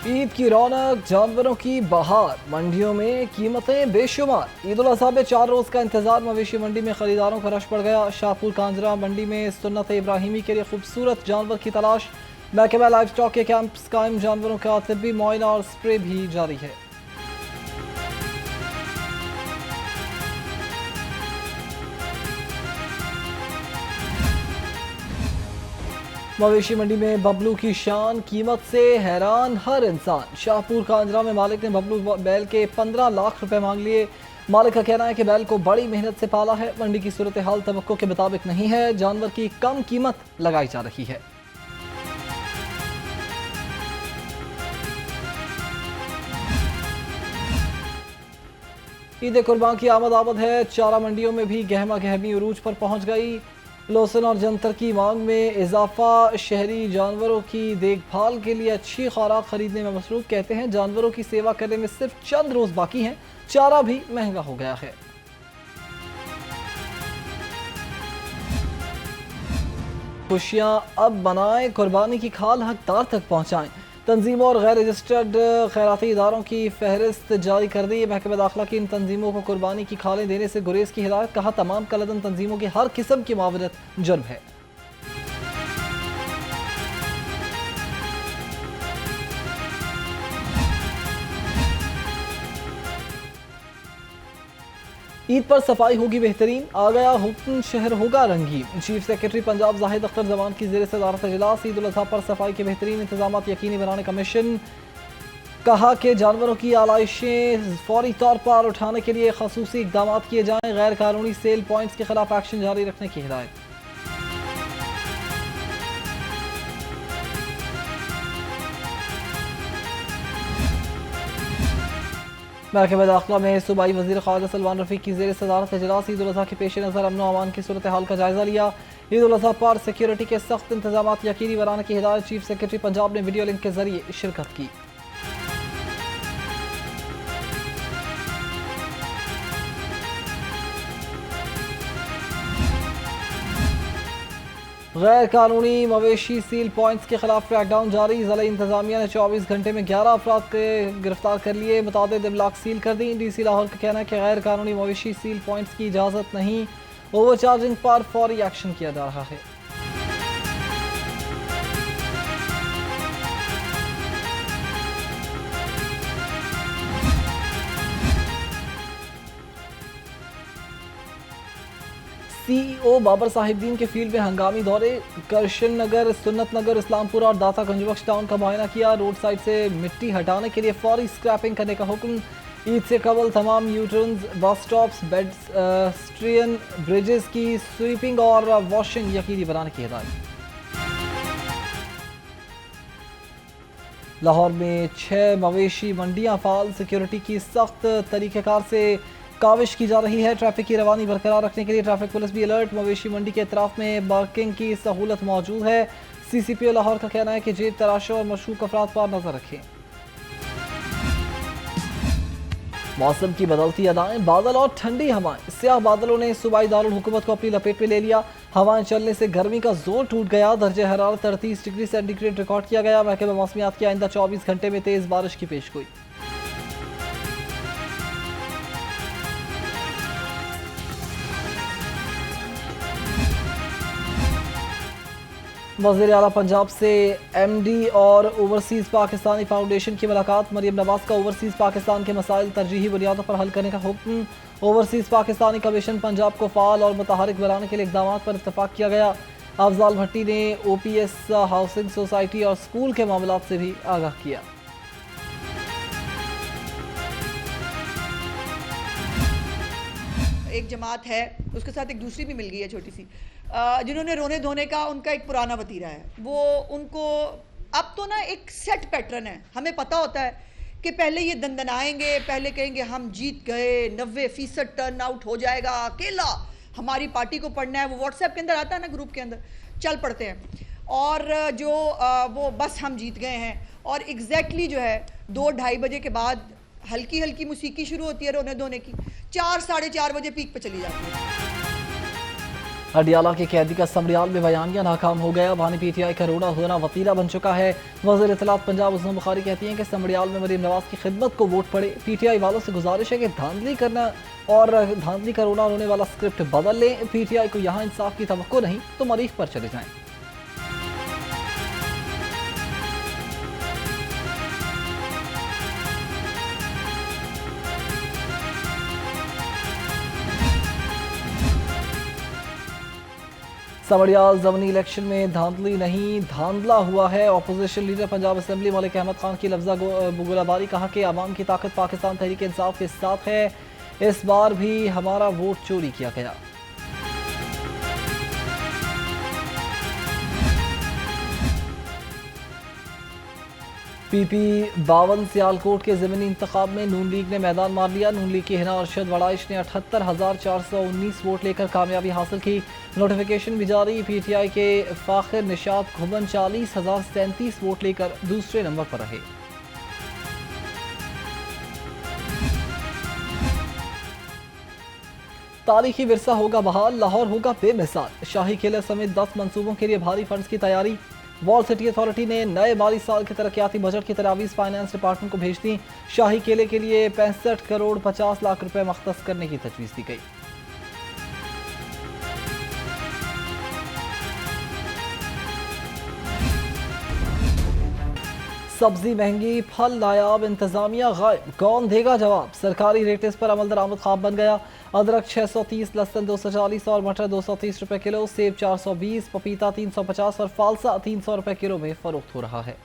ईद की रौनक, जानवरों की बहार, मंडियों में कीमतें बेशुमार। ईद उल अज़हा में 4 रोज़ का इंतजार। मवेशी मंडी में खरीदारों का रश पड़ गया। शाहपुर कांजरा मंडी में सुन्नत इब्राहिमी के लिए खूबसूरत जानवर की तलाश। महकमा लाइफ स्टॉक के कैंप्स कायम, जानवरों का तिब्बी मुआयना और स्प्रे भी जारी है। मवेशी मंडी में बबलू की शान, कीमत से हैरान हर इंसान। शाहपुर कांजरा में मालिक ने बबलू बैल के 15 लाख रुपए मांग लिए। मालिक का कहना है कि बैल को बड़ी मेहनत से पाला है। मंडी की सूरत हाल तवक्को के मुताबिक नहीं है। जानवर की कम कीमत लगाई जा रही है। ईद कुर्बान की आमद आमद है। चारा मंडियों में भी गहमा गहमी उरूज पर पहुंच गई। लोसन और जंतर की मांग में इजाफा। शहरी जानवरों की देखभाल के लिए अच्छी खुराक खरीदने में मसरूफ। कहते हैं जानवरों की सेवा करने में सिर्फ चंद रोज बाकी हैं। चारा भी महंगा हो गया है। खुशियां अब बनाएं, कुर्बानी की खाल हकदार तक पहुंचाएं। तंजीमों और गैर रजिस्टर्ड खैराती इदारों की फहरिस्त जारी कर दी। महकमा दाखिला की इन तंजीमों को कुर्बानी की खालें देने से गुरेज की हिदायत। कहा तमाम कलदन तंजीमों की हर किस्म की मुआवनत जुर्म है। ईद पर सफाई होगी बेहतरीन, आ गया हुक्म, शहर होगा रंगीन। चीफ सेक्रेटरी पंजाब जाहिद अख्तर जमान की ज़ेर सदारत इजलास। ईद उल अज़हा पर सफाई के बेहतरीन इंतजाम यकीनी बनाने का मिशन। कहा कि जानवरों की आलाइशें फौरी तौर पर उठाने के लिए खसूसी इकदाम किए जाएं। गैर कानूनी सेल पॉइंट्स के खिलाफ एक्शन जारी रखने की हिदायत। महकमा दाखिला में सूबाई वज़ीर ख्वाजा सलमान रफ़ीक की ज़ेर सदारत इजलास। ईद उल अज़हा के पेश नज़र अमन अमान की सूरत हाल का जायजा लिया। ईद उल अज़हा पर सिक्योरिटी के सख्त इंतजाम यकीनी बनाने की हिदायत। चीफ सेक्रेटरी पंजाब ने वीडियो लिंक के जरिए शिरकत की। गैर कानूनी मवेशी सील पॉइंट्स के खिलाफ क्रैकडाउन जारी। ज़िला इंतजामिया ने 24 घंटे में 11 अफराद के गिरफ्तार कर लिए। मुतादिद इमलाक सील कर दी। DC लाहौर का कहना है कि गैर कानूनी मवेशी सील पॉइंट्स की इजाज़त नहीं। ओवर चार्जिंग पर फौरी एक्शन किया जा रहा है। CEO बाबर साहिबदीन के फील्ड में हंगामी दौरे। करशन नगर, सुन्नत नगर, इस्लामपुर और दाता गंजबख्श टाउन का मुआयना किया। रोड साइड से मिट्टी हटाने के लिए फौरी स्क्रैपिंग करने का हुक्म। ईद से कबल तमाम यूटर्न्स, बस स्टॉप्स, पेडेस्ट्रियन ब्रिजेस की स्वीपिंग और वॉशिंग यकीनी बनाने की हिदायत। लाहौर में 6 मवेशी मंडियां फाल। सिक्योरिटी की सख्त तरीक़ेकार से काविश की जा रही है। ट्रैफिक की रवानी बरकरार रखने के लिए ट्रैफिक पुलिस भी अलर्ट। मवेशी मंडी के अतराफ में पार्किंग की सहूलत मौजूद है। CCPO लाहौर का कहना है कि जेब तराशों और मशकूक अफराद पर नजर रखें। मौसम की बदलती अदाएं, बादल और ठंडी हवाएं। स्याह बादलों ने सूबाई दारुल हुकूमत को अपनी लपेट में ले लिया। हवाएं चलने से गर्मी का जोर टूट गया। दर्जे हरारत 38 डिग्री सेंटीग्रेड रिकॉर्ड किया गया। महकमा मौसमियात की आइंदा 24 घंटे में तेज बारिश की पेशगोई। वज़ीर आला पंजाब से MD और ओवरसीज़ पाकिस्तानी फाउंडेशन की मुलाकात। मरियम नवाज का ओवरसीज़ पाकिस्तान के मसाइल तरजीही बुनियादों पर हल करने का हुक्म। ओवरसीज़ पाकिस्तानी कमीशन पंजाब को फ़ाल और मुतहरिक बनाने के लिए इक़दाम पर इत्तफाक किया गया। अफजाल भट्टी ने OPS हाउसिंग सोसाइटी और स्कूल के मामलात से भी आगाह किया। एक जमात है, उसके साथ एक दूसरी भी मिल गई है छोटी सी, जिन्होंने रोने धोने का उनका एक पुराना वतीरा है। वो उनको अब तो ना एक सेट पैटर्न है। हमें पता होता है कि पहले ये दंदनाएंगे, पहले कहेंगे हम जीत गए, 90% टर्न आउट हो जाएगा, अकेला हमारी पार्टी को पढ़ना है। वो व्हाट्सएप के अंदर आता है ना, ग्रुप के अंदर चल पड़ते हैं। और जो वो बस हम जीत गए हैं। और एग्जैक्टली जो है 2-2:30 बजे के बाद हल्की हल्की मौसीकी शुरू होती है रोने धोने की। 4 साढ़े 4 बजे पीक पे चली जाती है। अडियाला के कैदी का समरियाल में बयानिया नाकाम हो गया। बानी पीटीआई का रोना धोना वतीरा बन चुका है। वज़ीर इत्तलात पंजाब उस्मान बुखारी कहती हैं कि समरियाल में मरीम नवाज की खिदमत को वोट पड़े। पीटीआई वालों से गुजारिश है कि धांधली करना और धांधली का रोना रोने वाला स्क्रिप्ट बदल लें। पीटीआई को यहाँ इंसाफ की तवक्को नहीं तो मरीख पर चले जाएं। समरियाल ज़मनी इलेक्शन में धांधली नहीं धांधला हुआ है। Opposition leader Punjab assembly Malik Ahmad Khan की लफ्ज़ा गोलाबारी, कहा कि आवाम की ताकत पाकिस्तान तहरीक इंसाफ के साथ है। इस बार भी हमारा वोट चोरी किया गया। PP52 सियालकोट के ज़मीनी इंतखाब में नून लीग ने मैदान मार लिया। नून लीग की हिना अरशद वड़ाइश ने 78,419 वोट लेकर कामयाबी हासिल की। नोटिफिकेशन भी जारी। पीटीआई के फाखिर निशात घुमन 40,037 वोट लेकर दूसरे नंबर पर रहे। तारीखी विरसा होगा बहाल, लाहौर होगा बेमिसाल। शाही किले समेत 10 मंसूबों के लिए भारी फंड्स की तैयारी। वॉल सिटी अथॉरिटी ने नए माली साल के तरक्याती बजट की तजावीज़ फाइनेंस डिपार्टमेंट को भेज दी। शाही किले के लिए 65 करोड़ 50 लाख रुपए मख्तस करने की तजवीज़ दी गई। सब्जी महंगी, फल नायाब, इंतजामिया गायब, कौन देगा जवाब? सरकारी रेट्स पर अमल दरामद ख्वाब बन गया। अदरक 630, लहसुन 240 और मटर 230 रुपए किलो, सेब 420, पपीता 350 और फालसा 300 रुपए किलो में फरोख्त हो रहा है।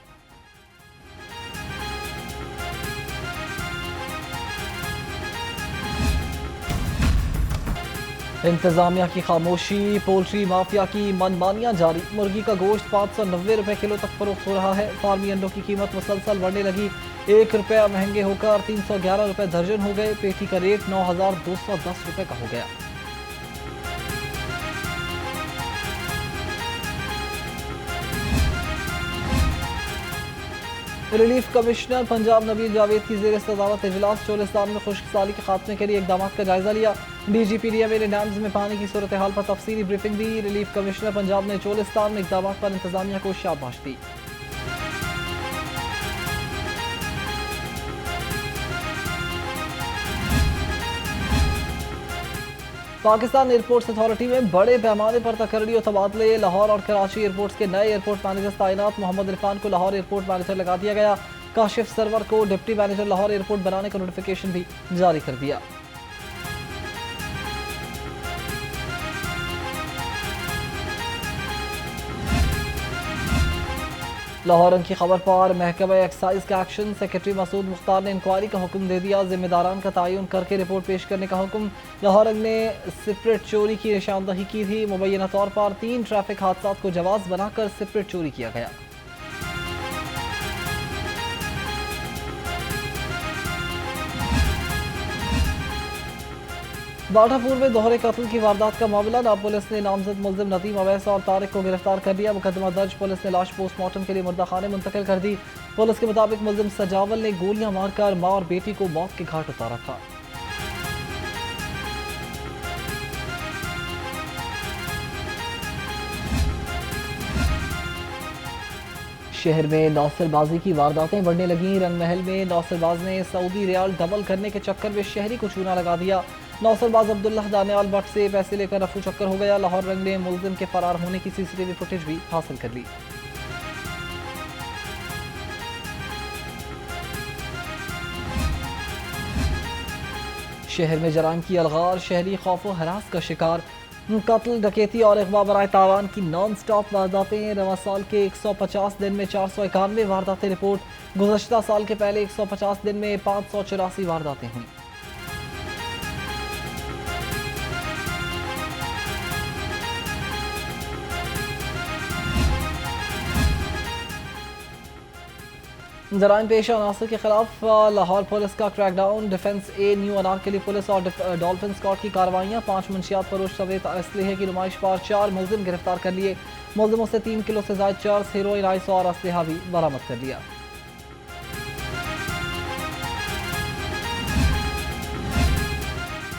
इंतजामिया की खामोशी, पोल्ट्री माफिया की मनमानियां जारी। मुर्गी का गोश्त 590 रुपए किलो तक फरोख्त हो रहा है। फार्मी अंडों की कीमत मुसलसल बढ़ने लगी। 1 रुपया महंगे होकर 311 रुपए दर्जन हो गए। पेटी का रेट 9,210 रुपए का हो गया। रिलीफ कमिश्नर पंजाब नबील जावेद की ज़ेर सदारत इजलास चोलिस्तान में खुश्क साली के खात्मे के लिए इकदाम का जायजा लिया। DGP डीएमए ने डैम्स में पानी की सूरत हाल पर तफसीली ब्रीफिंग दी। रिलीफ कमिश्नर पंजाब ने चोलिस्तान में इकदाम पर इंतजामिया को शाबाश दी। पाकिस्तान एयरपोर्ट्स अथॉरिटी में बड़े पैमाने पर तकर्री और तबादले। लाहौर और कराची एयरपोर्ट्स के नए एयरपोर्ट मैनेजर तैनात। मोहम्मद इरफान को लाहौर एयरपोर्ट मैनेजर लगा दिया गया। काशिफ सरवर को डिप्टी मैनेजर लाहौर एयरपोर्ट बनाने का नोटिफिकेशन भी जारी कर दिया। लाहौर की खबर पर महकमा एक्साइज का एक्शन। सेक्रेटरी मसूद मुख्तार ने इंक्वायरी का हुक्म दे दिया। जिम्मेदारान का तयन करके रिपोर्ट पेश करने का हुक्म। लाहौर ने सिपरेट चोरी की निशानदही की थी। मुबैना तौर पर 3 ट्रैफिक हादसा को जवाब बनाकर सिपरेट चोरी किया गया। बाटापुर में दोहरे कत्ल की वारदात का मामला। नाब पुलिस ने नामजद मुल्जिम नदीम अवैस और तारिक को गिरफ्तार कर लिया। मुकदमा दर्ज। पुलिस ने लाश पोस्टमार्टम के लिए मुर्दा खाने मुंतकिल कर दी। पुलिस के मुताबिक मुल्जिम सजावल ने गोलियां मारकर मां और बेटी को मौत के घाट उतारा था। शहर में नौसरबाजी की वारदातें बढ़ने लगी। रंगमहल में नौसरबाज ने सऊदी रियाल डबल करने के चक्कर में शहरी को चूना लगा दिया। नौसरबाज अब्दुल्लाह दानियाल भट्ट से पैसे लेकर रफू चक्कर हो गया। लाहौर रंग ने मुल्जिम के फरार होने की CCTV फुटेज भी हासिल कर ली। शहर में जराइम की अलगार। शहरी खौफ व हरास का शिकार। कत्ल, डकैती और अगवा बराए तावान की नॉन स्टॉप वारदातें। रवा साल के 150 दिन में 491 वारदातें रिपोर्ट। गुज़श्ता साल के पहले 150 दिन में 584 वारदातें हुई। जराइम पेशा अनासर के खिलाफ लाहौर पुलिस का क्रैकडाउन। डिफेंस ए, न्यू अनारकली पुलिस और डॉल्फिन स्क्वाड की कार्रवाइयाँ। 5 मंशियात फरोश समेत असलहे की नुमाइश पर 4 मुल्जिम गिरफ्तार कर लिए। मुल्जिमों से 3 किलो से ज़ायद चर्स, हेरोइन, आइस और असलहा भी बरामद कर लिया।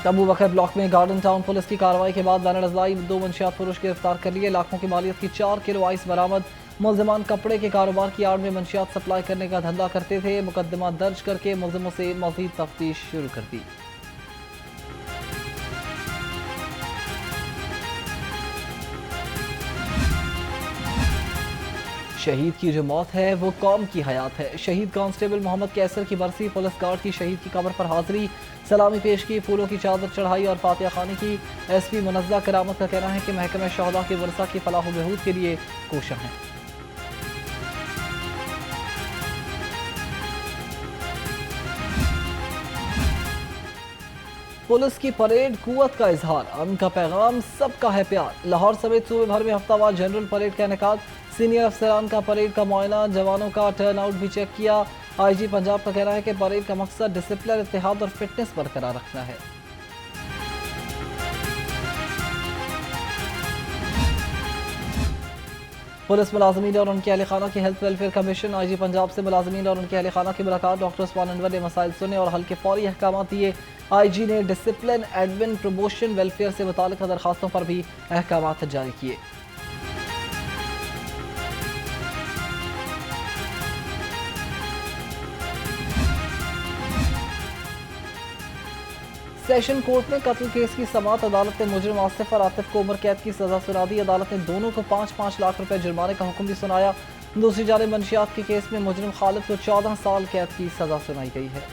अबू बकर ब्लॉक में गार्डन टाउन पुलिस की कार्रवाई के बाद बैनर अजलाई 2 मंशियात फरोश गिरफ्तार कर लिए। लाखों की मालियत की 4 किलो आइस बरामद। मुलजमान कपड़े के कारोबार की आड़ में मंशियात सप्लाई करने का धंधा करते थे। मुकदमा दर्ज करके मुलजमों से मजीद तफ्तीश शुरू कर दी। शहीद की जो मौत है वो कौम की हयात है। शहीद कांस्टेबल मोहम्मद कैसर की बरसी, पुलिस गार्ड की शहीद की कब्र पर हाजिरी, सलामी पेश की, फूलों की चादर चढ़ाई और फातिहा खानी की। एसपी मुनज़्ज़ा करामत का कहना है कि महकमा शहदा के वर्सा की फलाह व बहबूद के लिए कोशिश है। पुलिस की परेड कुव्वत का इजहार, अमन का पैगाम, सबका है प्यार। लाहौर समेत सूबे भर में हफ्तावार जनरल परेड का इनेकाद। सीनियर अफसरान का परेड का मुआयना, जवानों का टर्न आउट भी चेक किया। IG पंजाब का कहना है कि परेड का मकसद डिसिप्लिन, इत्तेहाद और फिटनेस बरकरार रखना है। पुलिस मुलाजमीन और उनके अहल खाना की health welfare commission. IG Punjab से मुलाजमीन और उनके अहल खाना की मुलाकात। डॉक्टर उस्मान अनवर ने मसाइल सुने और हल के फौरी अहकाम दिए। IG ने डिसिप्लिन, एडमिन, प्रमोशन, वेलफेयर से मुताल्लिक़ दरखास्तों पर भी अहकाम जारी किए। सेशन कोर्ट में कत्ल केस की समाअत। अदालत ने मुजरिम आसिफ और आतिफ को उम्र कैद की सजा सुना दी। अदालत ने दोनों को 5-5 लाख रुपए जुर्माने का हुक्म भी सुनाया। दूसरी जानिब मंशियात के केस में मुजरिम खालिद को 14 साल कैद की सजा सुनाई गई है।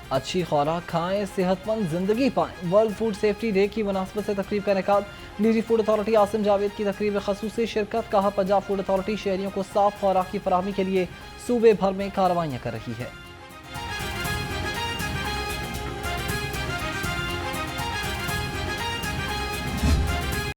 अच्छी खुराक खाएं, सेहतमंद जिंदगी पाएं। वर्ल्ड फूड सेफ्टी डे की मुनासबत से तकरीब का इनेकाद। DG food authority Asim Javed की तकरीब में खसूसी शिरकत। कहा पंजाब फूड अथॉरिटी शहरियों को साफ खुराक की फराहमी के लिए सूबे भर में कार्रवाइयाँ कर रही है।